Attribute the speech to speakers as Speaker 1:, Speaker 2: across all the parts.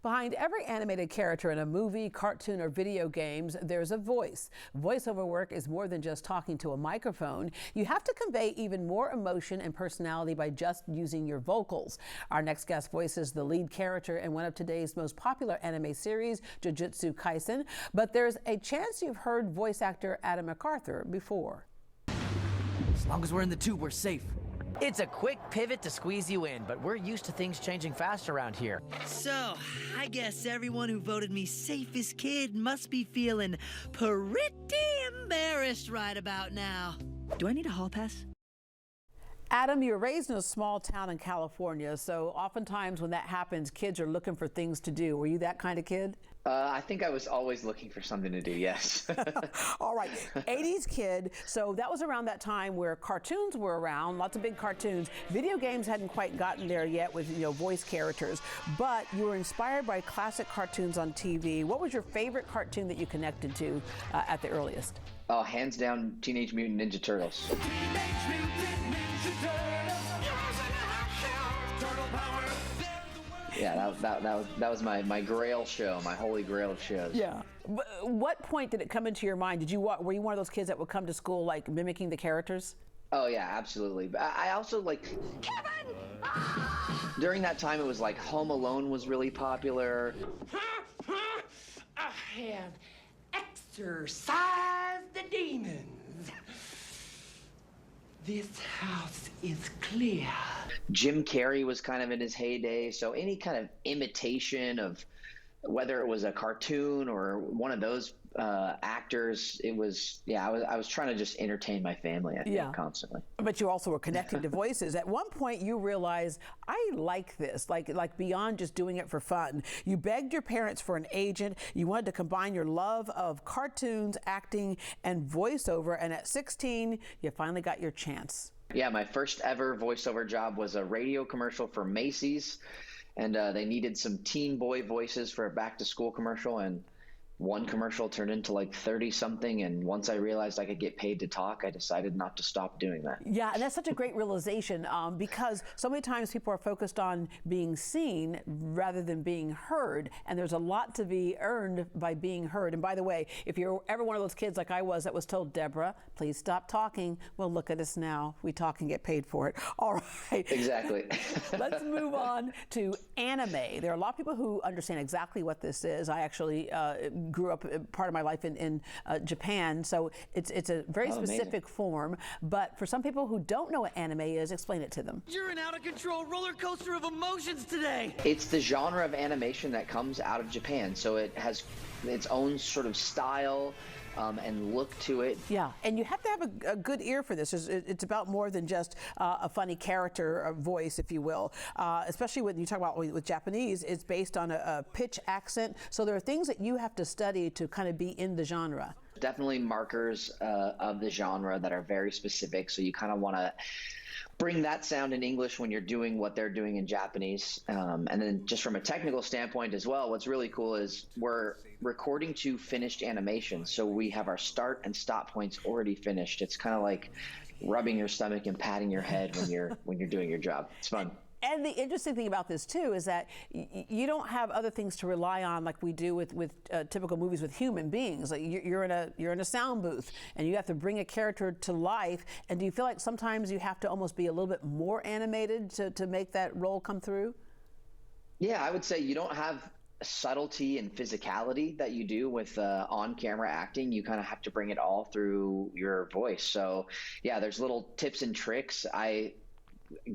Speaker 1: Behind every animated character in a movie, cartoon, or video games, there's a voice. Voiceover work is more than just talking to a microphone. You have to convey even more emotion and personality by just using your vocals. Our next guest voices the lead character in one of today's most popular anime series, Jujutsu Kaisen, but there's a chance you've heard voice actor Adam McArthur before.
Speaker 2: As long as we're in the tube, we're safe.
Speaker 3: It's a quick pivot to squeeze you in, but we're used to things changing fast around here.
Speaker 4: So, I guess everyone who voted me safest kid must be feeling pretty embarrassed right about now. Do I need a hall pass?
Speaker 1: Adam, you were raised in a small town in California, so oftentimes when that happens, kids are looking for things to do. Were you that kind of kid?
Speaker 5: I think I was always looking for something to do, yes.
Speaker 1: All right, 80s kid, so that was around that time where cartoons were around, lots of big cartoons. Video games hadn't quite gotten there yet with, voice characters, but you were inspired by classic cartoons on TV. What was your favorite cartoon that you connected to at the earliest?
Speaker 5: Oh, hands down, Teenage Mutant Ninja Turtles.
Speaker 6: Teenage Mutant Ninja Turtles. Turtle power.
Speaker 5: Yeah, that was my grail show, my holy grail of shows.
Speaker 1: Yeah. What point did it come into your mind? Were you one of those kids that would come to school like mimicking the characters?
Speaker 5: Oh yeah, absolutely. But I also
Speaker 6: Kevin!
Speaker 5: during that time it was like Home Alone was really popular.
Speaker 6: I have exorcised the demons. This house is clear.
Speaker 5: Jim Carrey was kind of in his heyday, so any kind of imitation of whether it was a cartoon or one of those actors, it was, I was trying to just entertain my family, I think, constantly.
Speaker 1: But you also were connecting to voices. At one point you realized, I like this, like beyond just doing it for fun. You begged your parents for an agent. You wanted to combine your love of cartoons, acting, and voiceover, and at 16, you finally got your chance.
Speaker 5: Yeah, my first ever voiceover job was a radio commercial for Macy's, and they needed some teen boy voices for a back-to-school commercial, and one commercial turned into like 30-something, and once I realized I could get paid to talk, I decided not to stop doing that.
Speaker 1: Yeah, and that's such a great realization because so many times people are focused on being seen rather than being heard, and there's a lot to be earned by being heard. And by the way, if you're ever one of those kids like I was that was told, Deborah, please stop talking, well, look at us now. We talk and get paid for it. All right.
Speaker 5: Exactly.
Speaker 1: Let's move on to anime. There are a lot of people who understand exactly what this is. I actually grew up part of my life in Japan, so it's a very specific form. But for some people who don't know what anime is, explain it to them.
Speaker 4: You're an out-of-control roller coaster of emotions today.
Speaker 5: It's the genre of animation that comes out of Japan, so it has its own sort of style and look to it.
Speaker 1: Yeah, and you have to have a good ear for this. It's about more than just a funny character, a voice, if you will. Especially when you talk about with Japanese, it's based on a pitch accent. So there are things that you have to study to kind of be in the genre.
Speaker 5: Definitely markers of the genre that are very specific. So you kind of want to bring that sound in English when you're doing what they're doing in Japanese. And then just from a technical standpoint as well, what's really cool is we're recording to finished animation. So we have our start and stop points already finished. It's kind of like rubbing your stomach and patting your head when you're doing your job. It's fun.
Speaker 1: And the interesting thing about this too is that you don't have other things to rely on like we do with typical movies with human beings. Like you're in a sound booth and you have to bring a character to life. And do you feel like sometimes you have to almost be a little bit more animated to make that role come through? Yeah,
Speaker 5: I would say you don't have subtlety and physicality that you do with on-camera acting. You kind of have to bring it all through your voice. So yeah, there's little tips and tricks.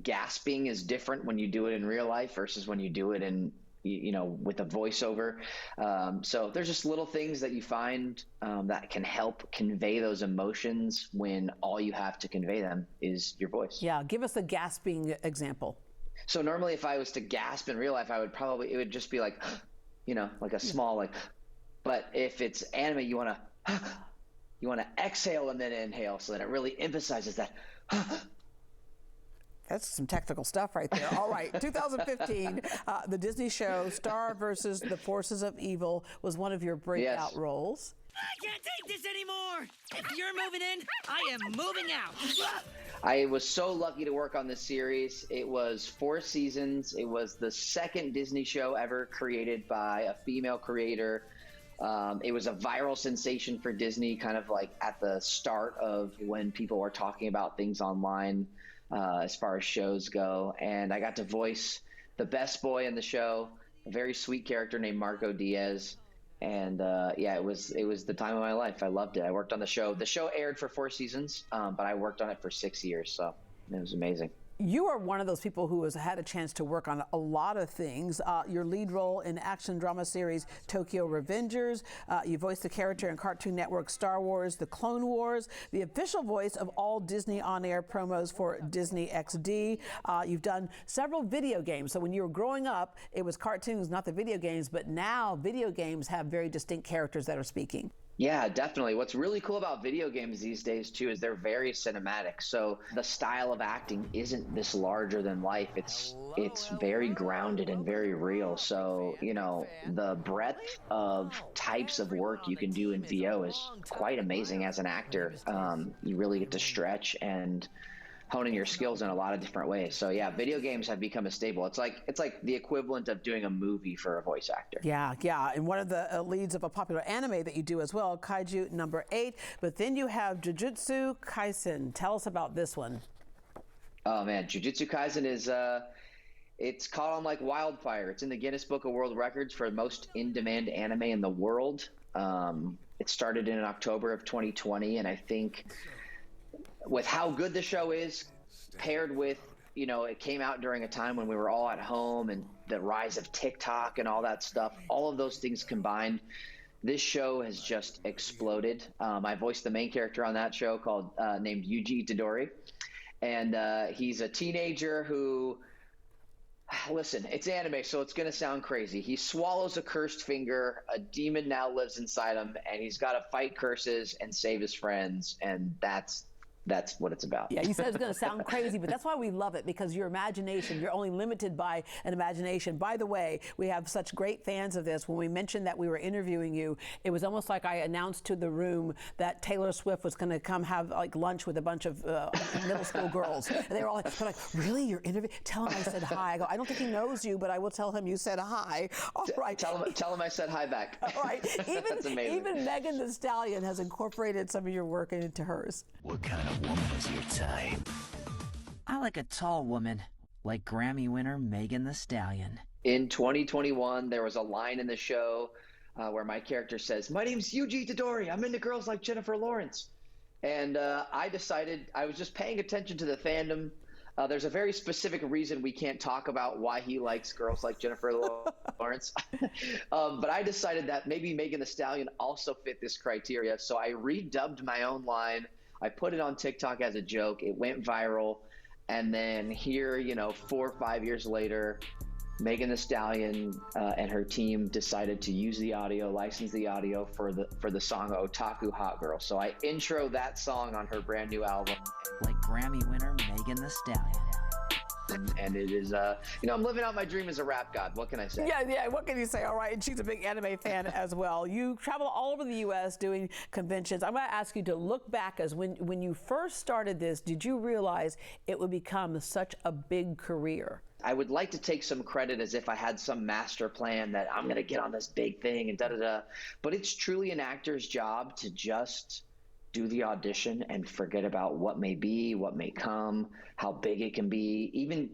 Speaker 5: Gasping is different when you do it in real life versus when you do it in, with a voiceover. So there's just little things that you find that can help convey those emotions when all you have to convey them is your voice.
Speaker 1: Yeah, give us a gasping example.
Speaker 5: So normally if I was to gasp in real life, it would just be like, like a small, but if it's anime, you want to exhale and then inhale so that it really emphasizes that.
Speaker 1: That's some technical stuff right there. All right, 2015, the Disney show Star versus the Forces of Evil was one of your breakout roles.
Speaker 4: I can't take this anymore. If you're moving in, I am moving out.
Speaker 5: I was so lucky to work on this series. It was 4 seasons. It was the second Disney show ever created by a female creator. It was a viral sensation for Disney, kind of like at the start of when people were talking about things online as far as shows go. And I got to voice the best boy in the show, a very sweet character named Marco Diaz. And yeah, it was the time of my life. I loved it. I worked on the show. The show aired for 4 seasons, but I worked on it for 6 years, so it was amazing.
Speaker 1: You are one of those people who has had a chance to work on a lot of things. Your lead role in action drama series Tokyo Revengers. You voiced the character in Cartoon Network Star Wars, The Clone Wars, the official voice of all Disney on-air promos for Disney XD. You've done several video games. So when you were growing up, it was cartoons, not the video games, but now video games have very distinct characters that are speaking.
Speaker 5: Yeah, definitely. What's really cool about video games these days, too, is they're very cinematic. So the style of acting isn't this larger than life. It's very grounded and very real. So, you know, the breadth of types of work you can do in VO is quite amazing as an actor. You really get to stretch and honing your skills in a lot of different ways. So yeah, video games have become a staple. It's like the equivalent of doing a movie for a voice actor.
Speaker 1: Yeah, and one of the leads of a popular anime that you do as well, Kaiju number 8. But then you have Jujutsu Kaisen. Tell us about this one.
Speaker 5: Oh man, Jujutsu Kaisen is it's caught on like wildfire. It's in the Guinness Book of World Records for most in-demand anime in the world. It started in October of 2020, and I think with how good the show is, paired with, you know, it came out during a time when we were all at home and the rise of TikTok and all that stuff, all of those things combined, this show has just exploded. I voiced the main character on that show named Yuji Itadori. And he's a teenager who, listen, it's anime, so it's going to sound crazy. He swallows a cursed finger, a demon now lives inside him, and he's got to fight curses and save his friends, and that's what it's about.
Speaker 1: Yeah, you said it's going to sound crazy, but that's why we love it, because your imagination, you're only limited by an imagination. By the way, we have such great fans of this. When we mentioned that we were interviewing you, it was almost like I announced to the room that Taylor Swift was going to come have like lunch with a bunch of middle school girls. And they were all like, really, you're interviewing? Tell him I said hi. I go, I don't think he knows you, but I will tell him you said hi. All right.
Speaker 5: Tell him I said hi back.
Speaker 1: All right.
Speaker 5: That's amazing.
Speaker 1: Even Megan Thee Stallion has incorporated some of your work into hers.
Speaker 2: What kind of woman is your type?
Speaker 3: I like a tall woman, like Grammy winner Megan Thee Stallion.
Speaker 5: In 2021, there was a line in the show where my character says, "My name's Yuji Itadori. I'm into girls like Jennifer Lawrence." And I decided, I was just paying attention to the fandom. There's a very specific reason we can't talk about why he likes girls like Jennifer Lawrence. But I decided that maybe Megan Thee Stallion also fit this criteria. So I redubbed my own line. I put it on TikTok as a joke. It went viral. And then here, 4 or 5 years later, Megan Thee Stallion and her team decided to use the audio, license the audio for the song Otaku Hot Girl. So I intro that song on her brand new album.
Speaker 3: Like Grammy winner Megan Thee Stallion.
Speaker 5: And it is, I'm living out my dream as a rap god. What can I say?
Speaker 1: Yeah, what can you say? All right, and she's a big anime fan as well. You travel all over the U.S. doing conventions. I'm going to ask you to look back as when you first started this, did you realize it would become such a big career?
Speaker 5: I would like to take some credit as if I had some master plan that I'm going to get on this big thing and da-da-da. But it's truly an actor's job to just do the audition and forget about what may be, what may come, how big it can be. Even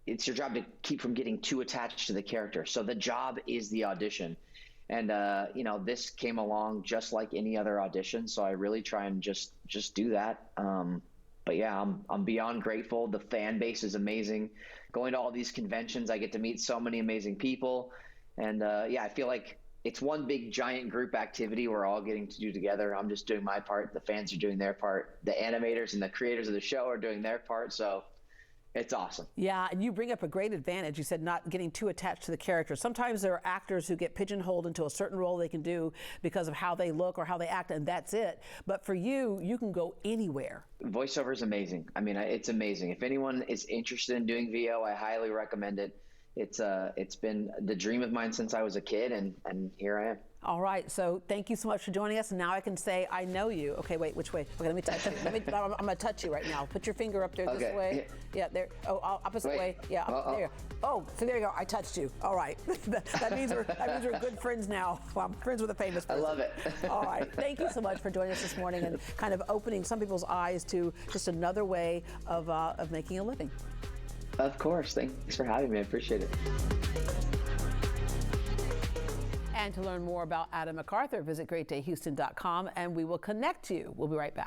Speaker 5: it's your job to keep from getting too attached to the character. So the job is the audition. And, this came along just like any other audition. So I really try and just do that. But yeah, I'm beyond grateful. The fan base is amazing. Going to all these conventions, I get to meet so many amazing people. And I feel like it's one big giant group activity we're all getting to do together. I'm just doing my part. The fans are doing their part. The animators and the creators of the show are doing their part. So it's awesome.
Speaker 1: Yeah, and you bring up a great advantage. You said not getting too attached to the character. Sometimes there are actors who get pigeonholed into a certain role they can do because of how they look or how they act, and that's it. But for you, you can go anywhere. Voiceover
Speaker 5: is amazing. I mean, it's amazing. If anyone is interested in doing VO, I highly recommend it. it's been the dream of mine since I was a kid, and here I am.
Speaker 1: All right, so thank you so much for joining us. And now I can say I know you. Okay, wait, which way? Okay, let me touch. I'm gonna touch you right now. Put your finger up there this way. Yeah, there. Oh, opposite way. Yeah, there you go. Oh, so there you go. I touched you. All right. that means we're good friends now. Well, I'm friends with a famous person.
Speaker 5: I love it.
Speaker 1: All right. Thank you so much for joining us this morning and kind of opening some people's eyes to just another way of making a living.
Speaker 5: Of course. Thanks for having me. I appreciate it.
Speaker 1: And to learn more about Adam McArthur, visit greatdayhouston.com and we will connect you. We'll be right back.